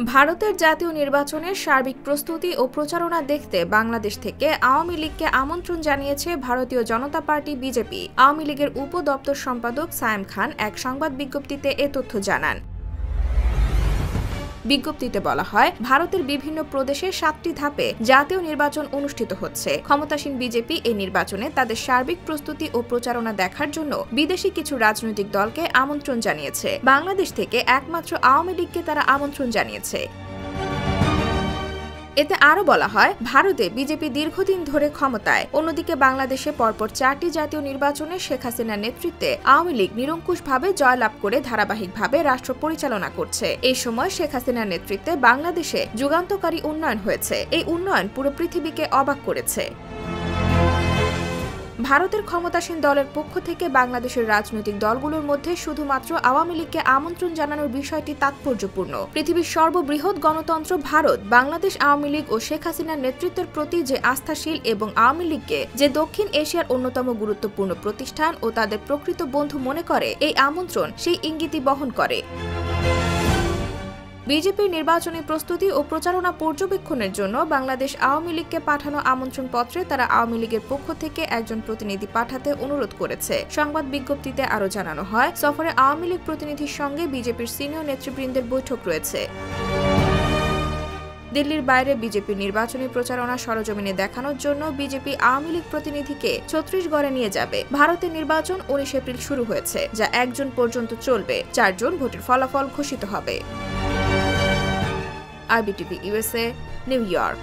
ভারতের জাতীয় নির্বাচনের সার্বিক প্রস্তুতি ও প্রচারণা দেখতে বাংলাদেশ থেকে আওয়ামী লীগকে আমন্ত্রণ জানিয়েছে ভারতীয় জনতা পার্টি বিজেপি। আওয়ামী লীগের উপ দপ্তর সম্পাদক সায়েম খান এক সংবাদ বিজ্ঞপ্তিতে এ তথ্য জানান। বিজ্ঞপ্তিতে বলা হয়, ভারতের বিভিন্ন প্রদেশে 7টি ধাপে জাতীয় নির্বাচন অনুষ্ঠিত হচ্ছে। ক্ষমতাসীন বিজেপি এই নির্বাচনে তাদের সার্বিক প্রস্তুতি ও প্রচারণা দেখার জন্য বিদেশি কিছু রাজনৈতিক দলকে আমন্ত্রণ জানিয়েছে। বাংলাদেশ থেকে একমাত্র আওয়ামী লীগকে তারা আমন্ত্রণ জানিয়েছে। এতে আরও বলা হয়, ভারতে বিজেপি দীর্ঘদিন ধরে ক্ষমতায়, অন্যদিকে বাংলাদেশে পরপর 4টি জাতীয় নির্বাচনে শেখ হাসিনার নেতৃত্বে আওয়ামী লীগ নিরঙ্কুশভাবে জয়লাভ করে ধারাবাহিকভাবে রাষ্ট্র পরিচালনা করছে। এই সময় শেখ হাসিনার নেতৃত্বে বাংলাদেশে যুগান্তকারী উন্নয়ন হয়েছে। এই উন্নয়ন পুরো পৃথিবীকে অবাক করেছে। ভারতের ক্ষমতাসীন দলের পক্ষ থেকে বাংলাদেশের রাজনৈতিক দলগুলোর মধ্যে শুধুমাত্র আওয়ামী লীগকে আমন্ত্রণ জানানোর বিষয়টি তাৎপর্যপূর্ণ। পৃথিবীর সর্ববৃহৎ গণতন্ত্র ভারত বাংলাদেশ আওয়ামী লীগ ও শেখ হাসিনার নেতৃত্বের প্রতি যে আস্থাশীল এবং আওয়ামী লীগকে যে দক্ষিণ এশিয়ার অন্যতম গুরুত্বপূর্ণ প্রতিষ্ঠান ও তাদের প্রকৃত বন্ধু মনে করে, এই আমন্ত্রণ সেই ইঙ্গিতই বহন করে। বিজেপির নির্বাচনী প্রস্তুতি ও প্রচারণা পর্যবেক্ষণের জন্য বাংলাদেশ আওয়ামী লীগকে পাঠানো আমন্ত্রণপত্রে তারা আওয়ামী লীগের পক্ষ থেকে একজন প্রতিনিধি পাঠাতে অনুরোধ করেছে। সংবাদ বিজ্ঞপ্তিতে আরও জানানো হয়, সফরে আওয়ামী লীগ প্রতিনিধির সঙ্গে বিজেপির সিনিয়র নেতৃবৃন্দের বৈঠক রয়েছে। দিল্লির বাইরে বিজেপির নির্বাচনী প্রচারণা সরজমিনে দেখানোর জন্য বিজেপি আওয়ামী লীগ প্রতিনিধিকে ছত্তিশগড়ে নিয়ে যাবে। ভারতের নির্বাচন 19 এপ্রিল শুরু হয়েছে, যা 1 জুন পর্যন্ত চলবে। 4 জুন ভোটের ফলাফল ঘোষিত হবে। IBTV USA, New York।